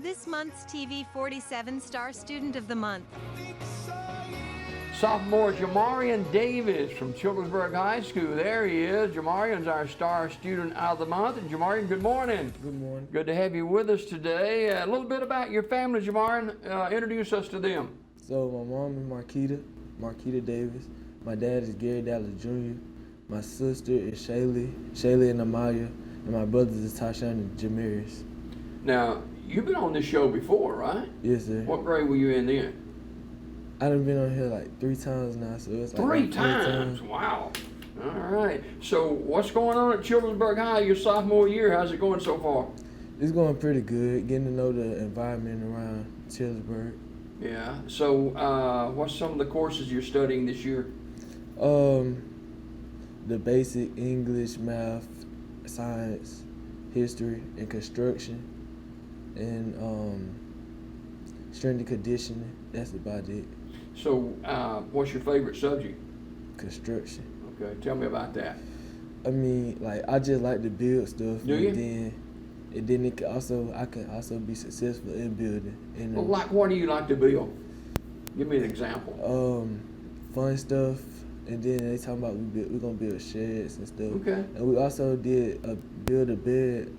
This month's TV 47 Star Student of the Month. Sophomore Jamarion Davis from Childersburg High School. There he is. Jamarion's our star student of the month. And Jamarion, good morning. Good morning. Good to have you with us today. A little bit about your family, Jamarion. Introduce us to them. So my mom is Marquita Davis. My dad is Gary Dallas Jr. My sister is Shaylee and Amaya. And my brothers is Tashawn and Jamarion. Now, you've been on this show before, right? Yes, sir. What grade were you in then? I done been on here like 3 times now, so it's like Three like 4 times? Wow. All right. So what's going on at Childersburg High your sophomore year? How's it going so far? It's going pretty good, getting to know the environment around Childersburg. Yeah. So what's some of the courses you're studying this year? The basic English, math, science, history, and construction, and strength and conditioning. That's about it. So what's your favorite subject? Construction. Okay, tell me about that. I mean, like, I just like to build stuff. Do you? And then I can also be successful in building. And Well, like, what do you like to build? Give me an example. fun stuff. And then they talking about we're gonna build sheds and stuff. Okay. And we also did build a bed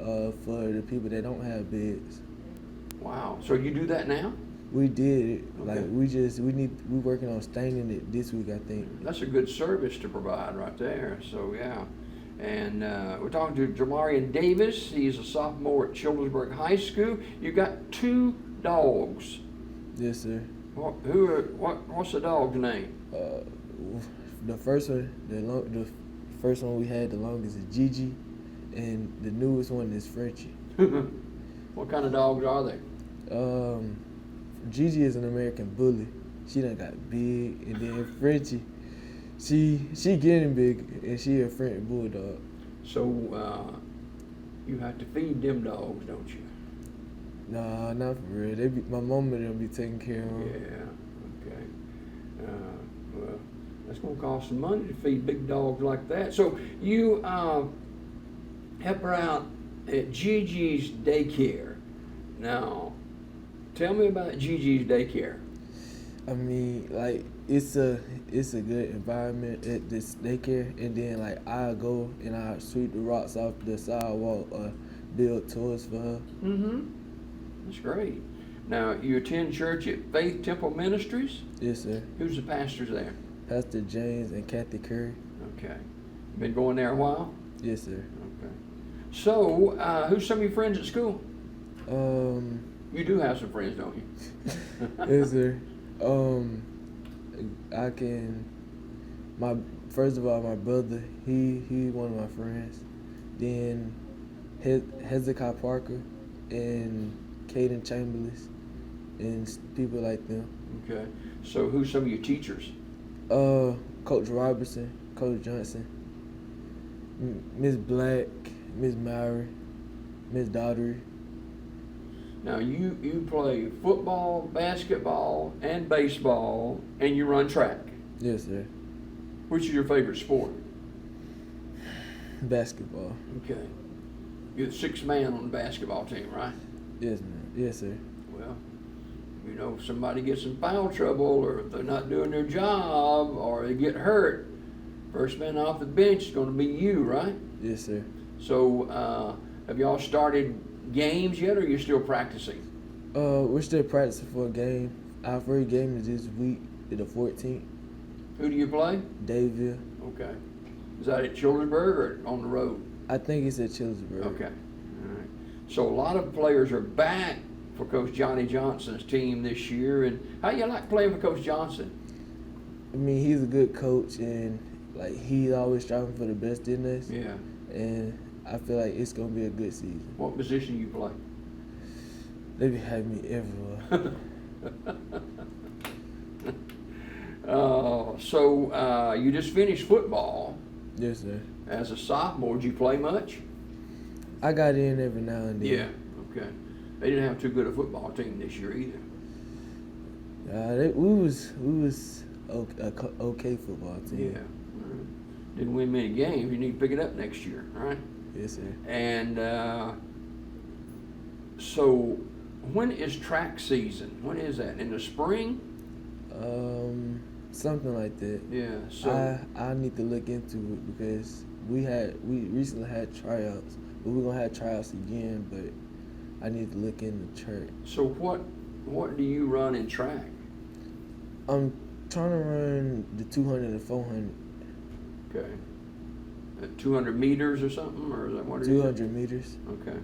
for the people that don't have beds. Wow. So you do that now? We did it. Okay. Like we working on staining it this week, I think. That's a good service to provide right there. So yeah. And we're talking to Jamarion Davis. He's a sophomore at Childersburg High School. You got 2 dogs. Yes, sir. What's the dog's name? The first one we had the longest is Gigi, and the newest one is Frenchie. What kind of dogs are they? Gigi is an American bully. She done got big, and then Frenchie, she getting big, and she a French bulldog. So you have to feed them dogs, don't you? Nah, not for real. My mama and them be taking care of them. Yeah. Okay. Well, that's gonna cost some money to feed big dogs like that. So you help her out at Gigi's daycare. Now, tell me about Gigi's daycare. I mean, like, it's a good environment at this daycare, and then like I go and I sweep the rocks off the sidewalk or build toys for her. Mm-hmm. That's great. Now, you attend church at Faith Temple Ministries? Yes, sir. Who's the pastors there? Pastor James and Kathy Curry. Okay. Been going there a while? Yes, sir. Okay. So, who's some of your friends at school? You do have some friends, don't you? Yes, sir. First of all, my brother, he one of my friends. Then Hezekiah Parker and Caden Chamberlain and people like them. Okay. So who's some of your teachers? Coach Robertson, Coach Johnson, Miss Black, Miss Mowry, Miss Daughtery. Now you play football, basketball, and baseball, and you run track. Yes, sir. Which is your favorite sport? Basketball. Okay. You're the 6th man on the basketball team, right? Yes, man. Yes, sir. Well, you know, if somebody gets in foul trouble, or if they're not doing their job, or they get hurt, first man off the bench is going to be you, right? Yes, sir. So, have y'all started games yet, or are you still practicing? We're still practicing for a game. Our first game is this week, the 14th. Who do you play? Davia. Okay. Is that at Childersburg or on the road? I think it's at Childersburg. Okay. All right. So a lot of players are back for Coach Johnny Johnson's team this year. And how you like playing for Coach Johnson? I mean, he's a good coach, and like he's always striving for the best in us. Yeah. And I feel like it's gonna be a good season. What position you play? They be having me everywhere. So you just finished football. Yes, sir. As a sophomore, did you play much? I got in every now and then. Yeah. Okay. They didn't have too good a football team this year either. We was okay football team. Yeah. Didn't win many games. You need to pick it up next year, all right? Yes, sir. And so when is track season? When is that? In the spring? Something like that. Yeah. So I need to look into it because we recently had tryouts, but we're gonna have tryouts again. But I need to look into track. so what do you run in track? I'm trying to run the 200 and 400. Okay. 200 meters or something, or is that what it is? 200 meters. Okay.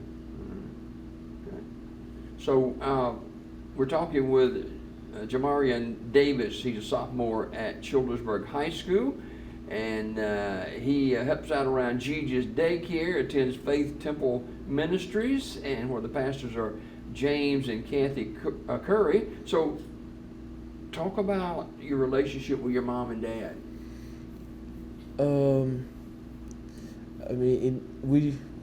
Okay. So we're talking with Jamarion Davis. He's a sophomore at Childersburg High School, and he helps out around Gigi's daycare, attends Faith Temple Ministries, and where the pastors are James and Kathy Curry. So talk about your relationship with your mom and dad. I mean,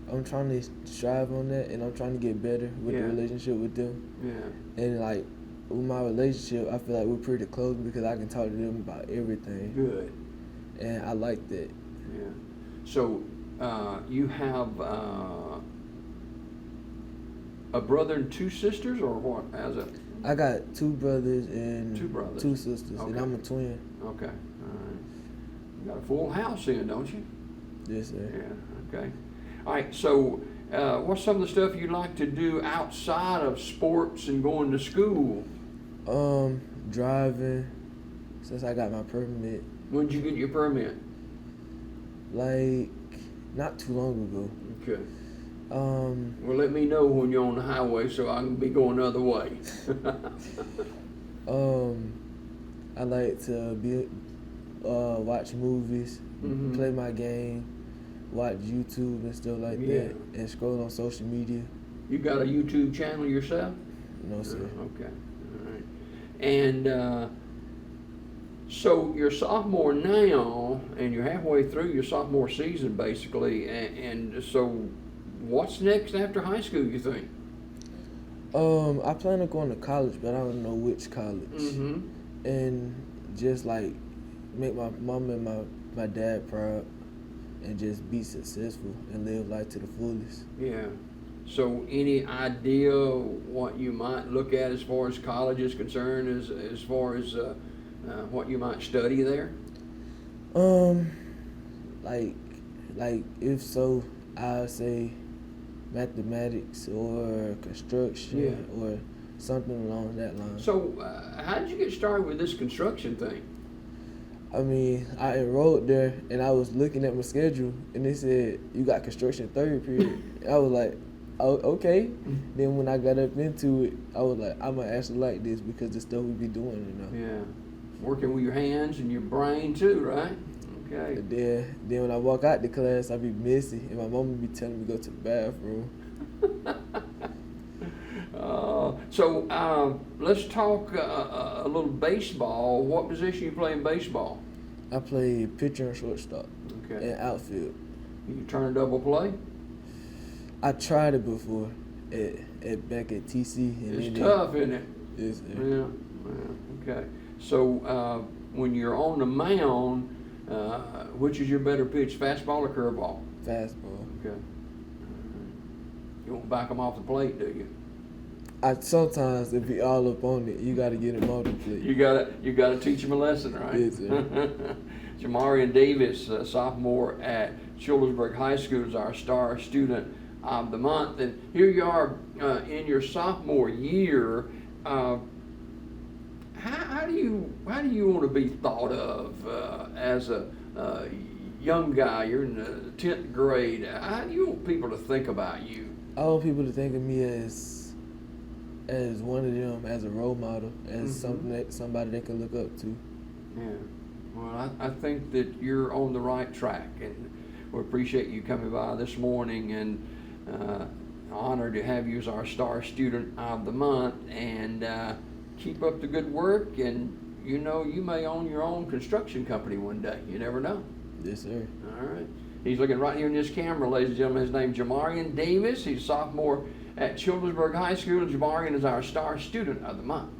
I'm trying to strive on that, and I'm trying to get better with the relationship with them. Yeah. And like with my relationship, I feel like we're pretty close because I can talk to them about everything. Good. And I like that. Yeah. So you have a brother and two sisters, or what? I got two brothers and two sisters, okay. and I'm a twin. Okay. All right. You got a full house then, don't you? Yes, sir. Yeah. Okay. All right. So what's some of the stuff you like to do outside of sports and going to school? Driving. Since I got my permit. When did you get your permit? Like, not too long ago. Okay. Well, let me know when you're on the highway so I can be going the other way. I like to watch movies, Mm-hmm. play my game, watch YouTube and stuff like that, and scroll on social media. You got a YouTube channel yourself? No, sir. Okay. All right. And so you're sophomore now, and you're halfway through your sophomore season, basically. And so, what's next after high school, you think? I plan on going to college, but I don't know which college. Mm-hmm. And just like make my mom and my dad proud, and just be successful and live life to the fullest. Yeah. So, any idea what you might look at as far as college is concerned, as far as what you might study there? Like if so, I'd say mathematics or construction or something along that line. So, how did you get started with this construction thing? I mean, I enrolled there and I was looking at my schedule and they said, you got construction third period. I was like, oh, okay. Then when I got up into it, I was like, I might actually like this because the stuff we be doing, you know. Yeah. Working with your hands and your brain too, right? Okay. And then when I walk out the class, I be messy and my mom would be telling me to go to the bathroom. So let's talk a little baseball. What position you play in baseball? I play pitcher and shortstop Okay. and outfield. You turn a double play? I tried it before back at TC. And It's tough, isn't it? Yes, sir. Yeah. Okay. So when you're on the mound, which is your better pitch, fastball or curveball? Fastball. Okay. You won't back them off the plate, do you? Sometimes if you all up on it, you got to get him off the plate. You gotta teach them a lesson, right? Yes, sir. Jamarion Davis, sophomore at Childersburg High School, is our star student of the month. And here you are in your sophomore year. How do you want to be thought of as a young guy? You're in the 10th grade. How do you want people to think about you? I want people to think of me as one of them, as a role model, as somebody they can look up to. Yeah. Well, I think that you're on the right track, and we appreciate you coming by this morning, and honored to have you as our star student of the month. And keep up the good work, and you know you may own your own construction company one day. You never know. Yes, sir. All right. He's looking right here in this camera, ladies and gentlemen. His name's Jamarion Davis. He's a sophomore at Childersburg High School, and Jamarion is our star student of the month.